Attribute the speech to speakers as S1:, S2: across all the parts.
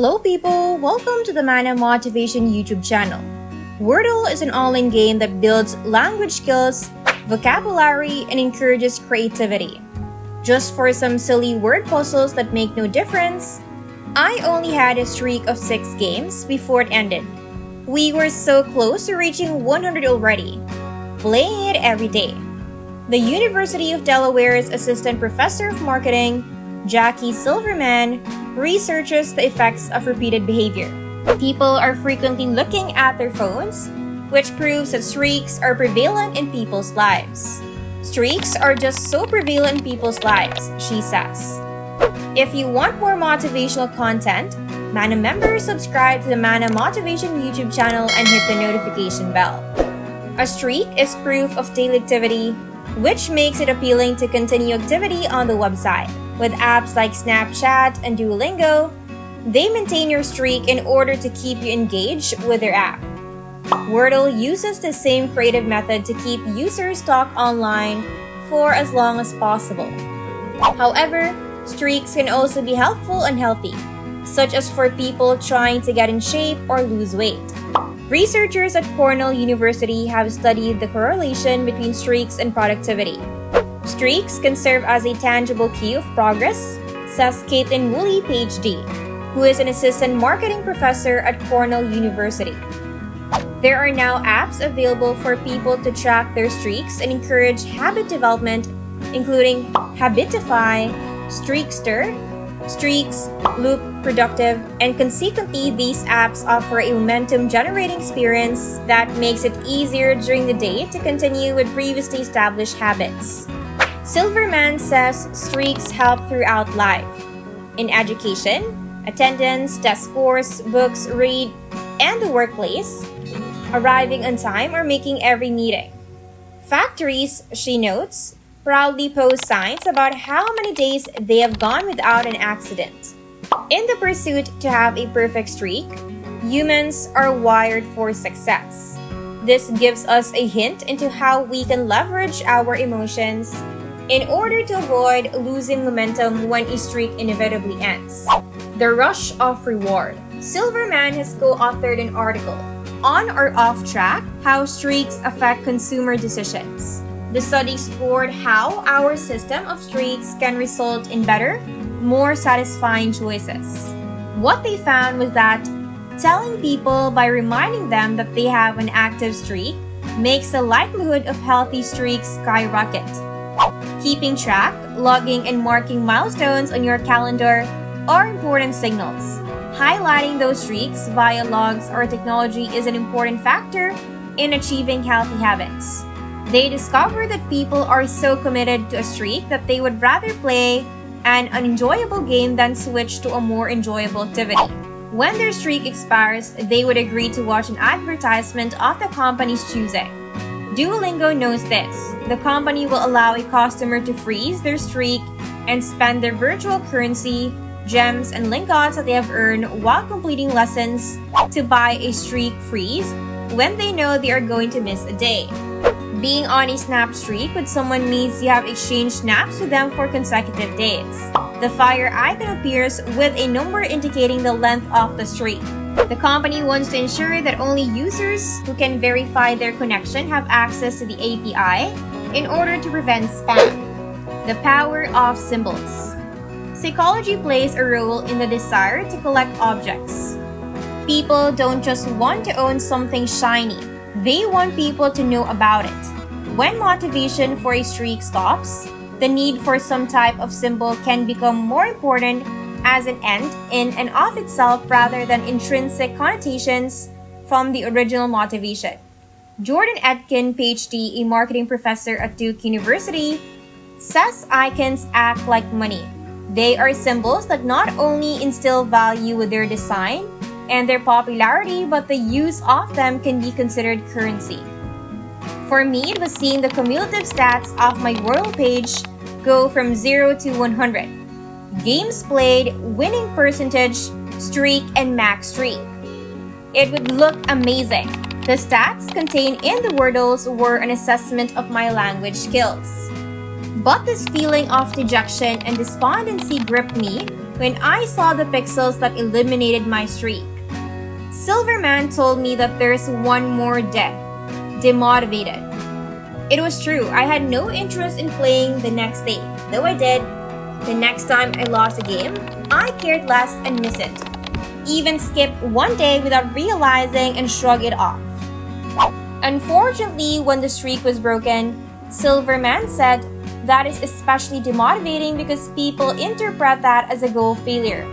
S1: Hello people! Welcome to the Manna Motivation YouTube channel. Wordle is an online game that builds language skills, vocabulary, and encourages creativity. Just for some silly word puzzles that make no difference, I only had a streak of 6 games before it ended. We were so close to reaching 100 already, playing it every day. The University of Delaware's Assistant Professor of Marketing, Jackie Silverman, researches the effects of repeated behavior. People are frequently looking at their phones, which proves that streaks are prevalent in people's lives. Streaks are just so prevalent in people's lives, she says. If you want more motivational content, Manna members subscribe to the Manna Motivation YouTube channel and hit the notification bell. A streak is proof of daily activity, which makes it appealing to continue activity on the website. With apps like Snapchat and Duolingo, they maintain your streak in order to keep you engaged with their app. Wordle uses the same creative method to keep users stuck online for as long as possible. However, streaks can also be helpful and healthy, such as for people trying to get in shape or lose weight. Researchers at Cornell University have studied the correlation between streaks and productivity. Streaks can serve as a tangible key of progress, says Caitlin Woolley, PhD, who is an assistant marketing professor at Cornell University. There are now apps available for people to track their streaks and encourage habit development, including Habitify, Streakster, Streaks, Loop, Productive, and consequently, these apps offer a momentum-generating experience that makes it easier during the day to continue with previously established habits. Silverman says streaks help throughout life. In education, attendance, test scores, books, read, and the workplace, arriving on time or making every meeting. Factories, she notes, proudly post signs about how many days they have gone without an accident. In the pursuit to have a perfect streak, humans are wired for success. This gives us a hint into how we can leverage our emotions in order to avoid losing momentum when a streak inevitably ends. The rush of reward. Silverman has co-authored an article, On or Off Track, How Streaks Affect Consumer Decisions. The study explored how our system of streaks can result in better, more satisfying choices. What they found was that telling people by reminding them that they have an active streak makes the likelihood of healthy streaks skyrocket. Keeping track, logging, and marking milestones on your calendar are important signals. Highlighting those streaks via logs or technology is an important factor in achieving healthy habits. They discover that people are so committed to a streak that they would rather play an unenjoyable game than switch to a more enjoyable activity. When their streak expires, they would agree to watch an advertisement of the company's choosing. Duolingo knows this. The company will allow a customer to freeze their streak and spend their virtual currency, gems, and lingots that they have earned while completing lessons to buy a streak freeze when they know they are going to miss a day. Being on a snap streak with someone means you have exchanged snaps with them for consecutive days. The fire icon appears with a number indicating the length of the streak. The company wants to ensure that only users who can verify their connection have access to the API in order to prevent spam. The power of symbols. Psychology plays a role in the desire to collect objects. People don't just want to own something shiny. They want people to know about it. When motivation for a streak stops, the need for some type of symbol can become more important as an end in and of itself rather than intrinsic connotations from the original motivation. Jordan Etkin, PhD, a marketing professor at Duke University, says icons act like money. They are symbols that not only instill value with their design and their popularity, but the use of them can be considered currency. For me, it was seeing the cumulative stats of my Wordle page go from 0 to 100. Games played, winning percentage, streak, and max streak. It would look amazing. The stats contained in the Wordles were an assessment of my language skills. But this feeling of dejection and despondency gripped me when I saw the pixels that eliminated my streak. Silverman told me that there's one more death, demotivated. It was true, I had no interest in playing the next day, though I did. The next time I lost a game, I cared less and missed it. Even skipped one day without realizing and shrugged it off. Unfortunately, when the streak was broken, Silverman said that is especially demotivating because people interpret that as a goal failure.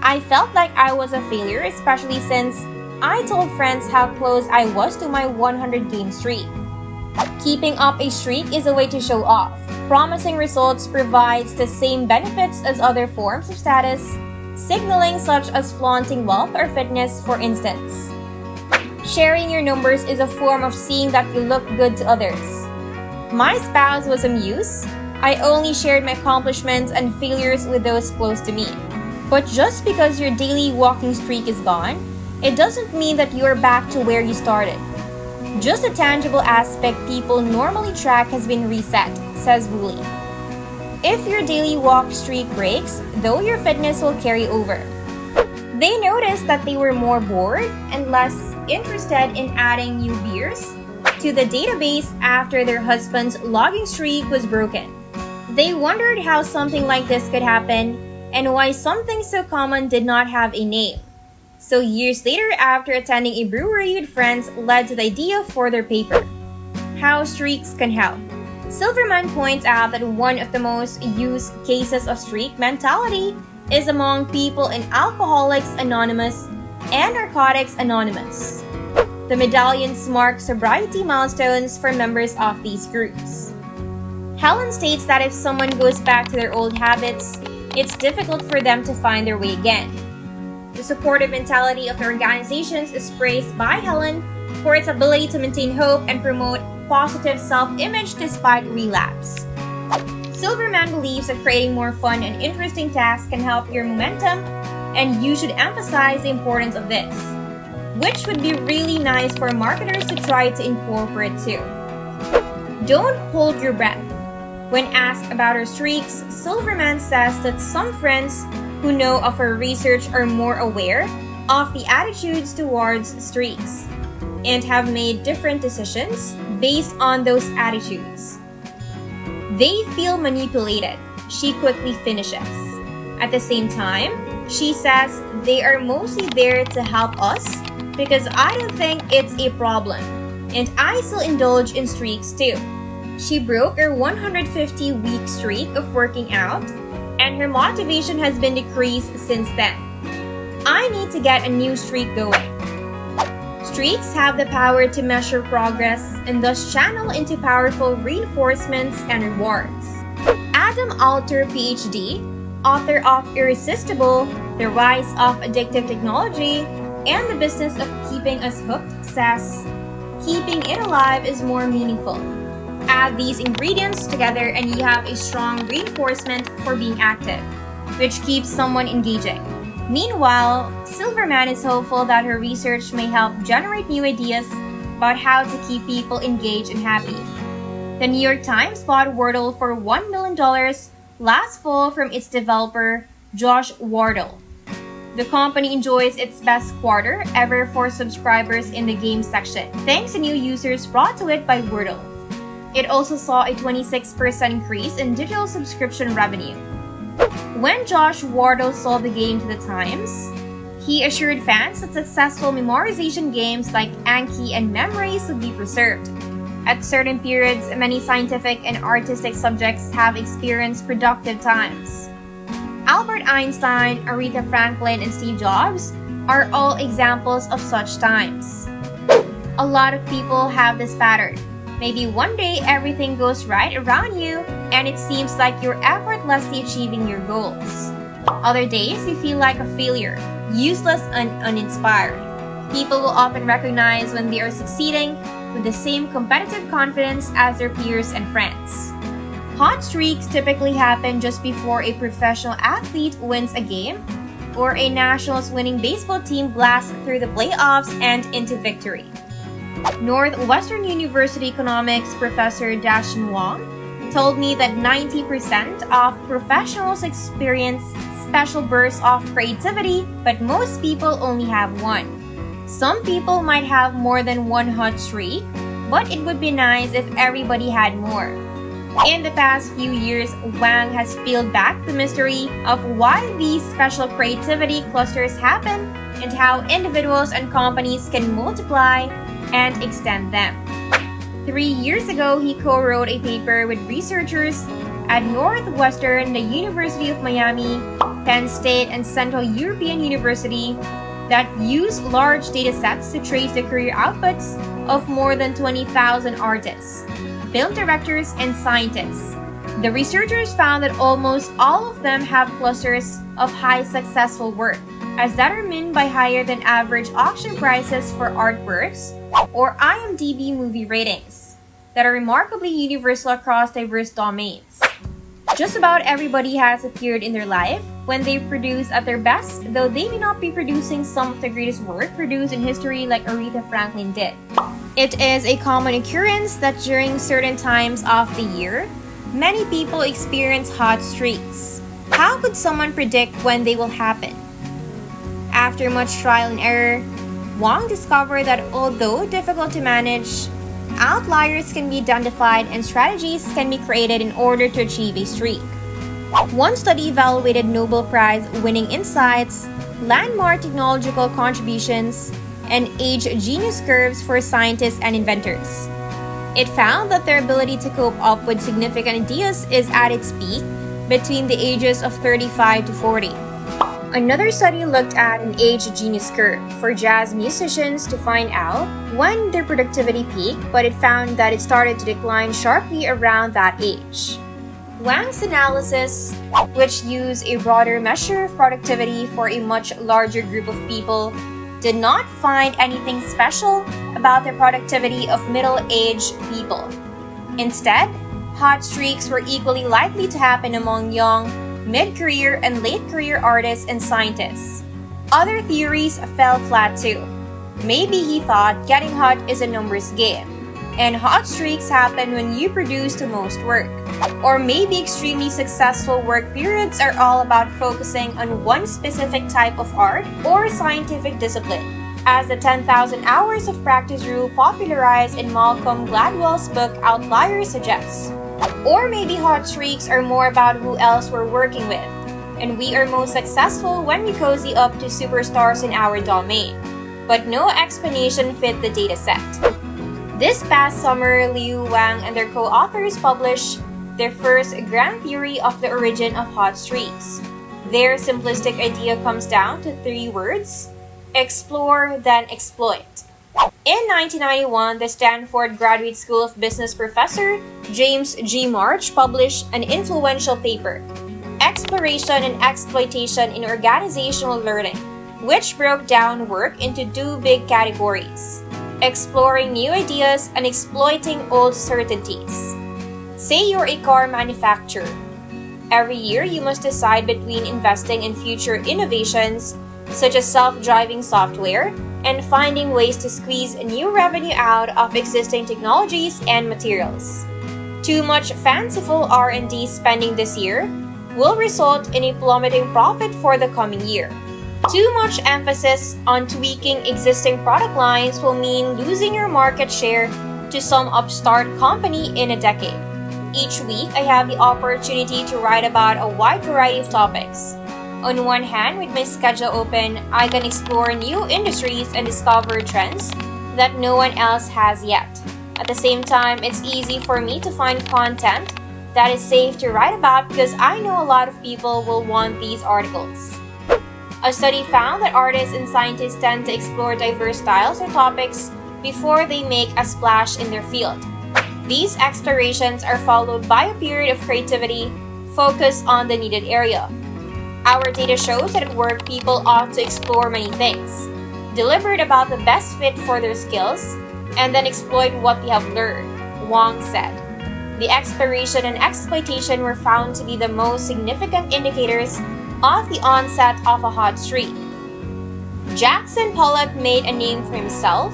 S1: I felt like I was a failure, especially since I told friends how close I was to my 100-game streak. Keeping up a streak is a way to show off. Promising results provides the same benefits as other forms of status, signaling such as flaunting wealth or fitness, for instance. Sharing your numbers is a form of seeing that you look good to others. My spouse was amused. I only shared my accomplishments and failures with those close to me. But just because your daily walking streak is gone, it doesn't mean that you're back to where you started. Just a tangible aspect people normally track has been reset, says Woolley. If your daily walk streak breaks, though, your fitness will carry over. They noticed that they were more bored and less interested in adding new beers to the database after their husband's logging streak was broken. They wondered how something like this could happen and why something so common did not have a name. So years later, after attending a brewery with friends, led to the idea for their paper, How Streaks Can Help. Silverman points out that one of the most used cases of streak mentality is among people in Alcoholics Anonymous and Narcotics Anonymous. The medallions mark sobriety milestones for members of these groups. Helen states that if someone goes back to their old habits, it's difficult for them to find their way again. The supportive mentality of the organizations is praised by Helen for its ability to maintain hope and promote positive self-image despite relapse. Silverman believes that creating more fun and interesting tasks can help your momentum, and you should emphasize the importance of this, which would be really nice for marketers to try to incorporate too. Don't hold your breath. When asked about her streaks, Silverman says that some friends who know of her research are more aware of the attitudes towards streaks and have made different decisions based on those attitudes. They feel manipulated, she quickly finishes. At the same time, she says they are mostly there to help us because I don't think it's a problem, and I still indulge in streaks too. She broke her 150-week streak of working out, and her motivation has been decreased since then. I need to get a new streak going. Streaks have the power to measure progress and thus channel into powerful reinforcements and rewards. Adam Alter, PhD, author of Irresistible, The Rise of Addictive Technology, and The Business of Keeping Us Hooked, says, keeping it alive is more meaningful. Add these ingredients together and you have a strong reinforcement for being active, which keeps someone engaging. Meanwhile, Silverman is hopeful that her research may help generate new ideas about how to keep people engaged and happy. The New York Times bought Wordle for $1 million last fall from its developer, Josh Wardle. The company enjoys its best quarter ever for subscribers in the game section, thanks to new users brought to it by Wordle. It also saw a 26% increase in digital subscription revenue. When Josh Wardle sold the game to the Times, he assured fans that successful memorization games like Anki and Memories would be preserved. At certain periods, many scientific and artistic subjects have experienced productive times. Albert Einstein, Aretha Franklin, and Steve Jobs are all examples of such times. A lot of people have this pattern. Maybe one day everything goes right around you and it seems like you're effortlessly achieving your goals. Other days you feel like a failure, useless and uninspired. People will often recognize when they are succeeding with the same competitive confidence as their peers and friends. Hot streaks typically happen just before a professional athlete wins a game or a Nationals winning baseball team blasts through the playoffs and into victory. Northwestern University economics professor Dashin Wong told me that 90% of professionals experience special bursts of creativity, but most people only have one. Some people might have more than one hot streak, but it would be nice if everybody had more. In the past few years, Wang has peeled back the mystery of why these special creativity clusters happen and how individuals and companies can multiply and extend them. 3 years ago, he co-wrote a paper with researchers at Northwestern, the University of Miami, Penn State, and Central European University that used large data sets to trace the career outputs of more than 20,000 artists, film directors, and scientists. The researchers found that almost all of them have clusters of high successful work, as determined by higher than average auction prices for artworks or IMDb movie ratings that are remarkably universal across diverse domains. Just about everybody has appeared in their life when they produce at their best, though they may not be producing some of the greatest work produced in history like Aretha Franklin did. It is a common occurrence that during certain times of the year, many people experience hot streaks. How could someone predict when they will happen? After much trial and error, Wang discovered that although difficult to manage, outliers can be identified and strategies can be created in order to achieve a streak. One study evaluated Nobel Prize-winning insights, landmark technological contributions, and age genius curves for scientists and inventors. It found that their ability to cope up with significant ideas is at its peak between the ages of 35 to 40. Another study looked at an age genius curve for jazz musicians to find out when their productivity peaked, but it found that it started to decline sharply around that age. Wang's analysis, which used a broader measure of productivity for a much larger group of people, did not find anything special about the productivity of middle-aged people. Instead, hot streaks were equally likely to happen among young, mid-career, and late-career artists and scientists. Other theories fell flat too. Maybe he thought getting hot is a numbers game, and hot streaks happen when you produce the most work. Or maybe extremely successful work periods are all about focusing on one specific type of art or scientific discipline, as the 10,000 hours of practice rule popularized in Malcolm Gladwell's book Outliers suggests. Or maybe hot streaks are more about who else we're working with, and we are most successful when we cozy up to superstars in our domain. But no explanation fit the dataset. This past summer, Liu Wang and their co-authors published their first grand theory of the origin of hot streaks. Their simplistic idea comes down to 3 words: explore, then exploit. In 1991, the Stanford Graduate School of Business professor James G. March published an influential paper, Exploration and Exploitation in Organizational Learning, which broke down work into 2 big categories: exploring new ideas and exploiting old certainties. Say you're a car manufacturer. Every year, you must decide between investing in future innovations, such as self-driving software, and finding ways to squeeze new revenue out of existing technologies and materials. Too much fanciful R&D spending this year will result in a plummeting profit for the coming year. Too much emphasis on tweaking existing product lines will mean losing your market share to some upstart company in a decade. Each week, I have the opportunity to write about a wide variety of topics. On one hand, with my schedule open, I can explore new industries and discover trends that no one else has yet. At the same time, it's easy for me to find content that is safe to write about because I know a lot of people will want these articles. A study found that artists and scientists tend to explore diverse styles or topics before they make a splash in their field. These explorations are followed by a period of creativity focused on the needed area. Our data shows that at work, people ought to explore many things, deliberate about the best fit for their skills, and then exploit what they have learned, Wang said. The exploration and exploitation were found to be the most significant indicators of the onset of a hot streak. Jackson Pollock made a name for himself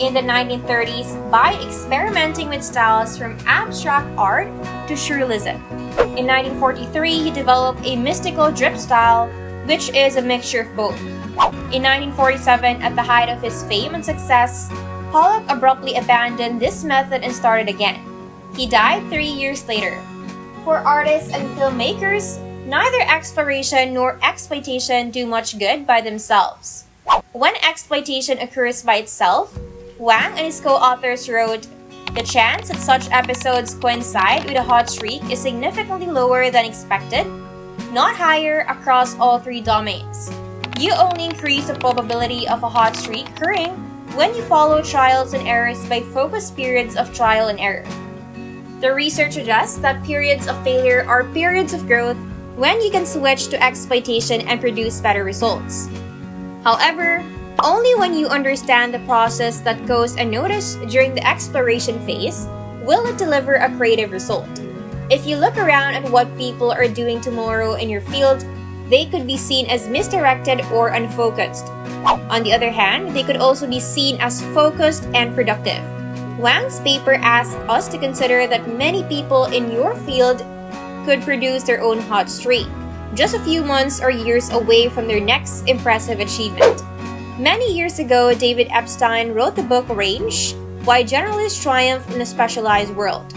S1: in the 1930s by experimenting with styles from abstract art to surrealism. In 1943, he developed a mystical drip style, which is a mixture of both. In 1947, at the height of his fame and success, Pollock abruptly abandoned this method and started again. He died 3 years later. For artists and filmmakers, neither exploration nor exploitation do much good by themselves. When exploitation occurs by itself, Wang and his co-authors wrote, "The chance that such episodes coincide with a hot streak is significantly lower than expected, not higher across all three domains. You only increase the probability of a hot streak occurring when you follow trials and errors by focused periods of trial and error." The research suggests that periods of failure are periods of growth when you can switch to exploitation and produce better results. However, only when you understand the process that goes unnoticed during the exploration phase will it deliver a creative result. If you look around at what people are doing tomorrow in your field, they could be seen as misdirected or unfocused. On the other hand, they could also be seen as focused and productive. Wang's paper asks us to consider that many people in your field could produce their own hot streak, just a few months or years away from their next impressive achievement. Many years ago, David Epstein wrote the book Range: Why Generalists Triumph in a Specialized World,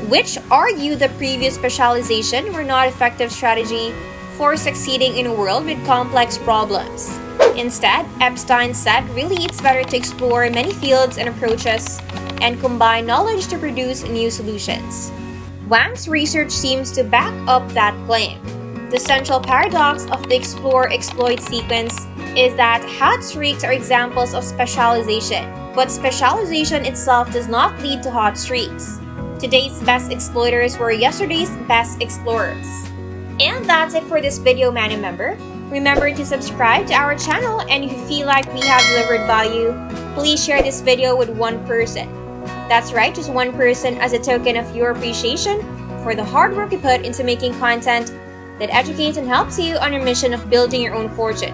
S1: which argued that previous specialization were not effective strategy for succeeding in a world with complex problems. Instead, Epstein said really it's better to explore many fields and approaches and combine knowledge to produce new solutions. Wang's research seems to back up that claim. The central paradox of the explore-exploit sequence is that hot streaks are examples of specialization, but specialization itself does not lead to hot streaks. Today's best exploiters were yesterday's best explorers. And that's it for this video, Manna member. Remember to subscribe to our channel, and if you feel like we have delivered value, please share this video with one person. That's right, just one person, as a token of your appreciation for the hard work you put into making content that educates and helps you on your mission of building your own fortune.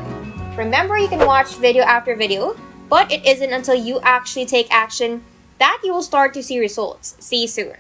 S1: Remember, you can watch video after video, but it isn't until you actually take action that you will start to see results. See you soon.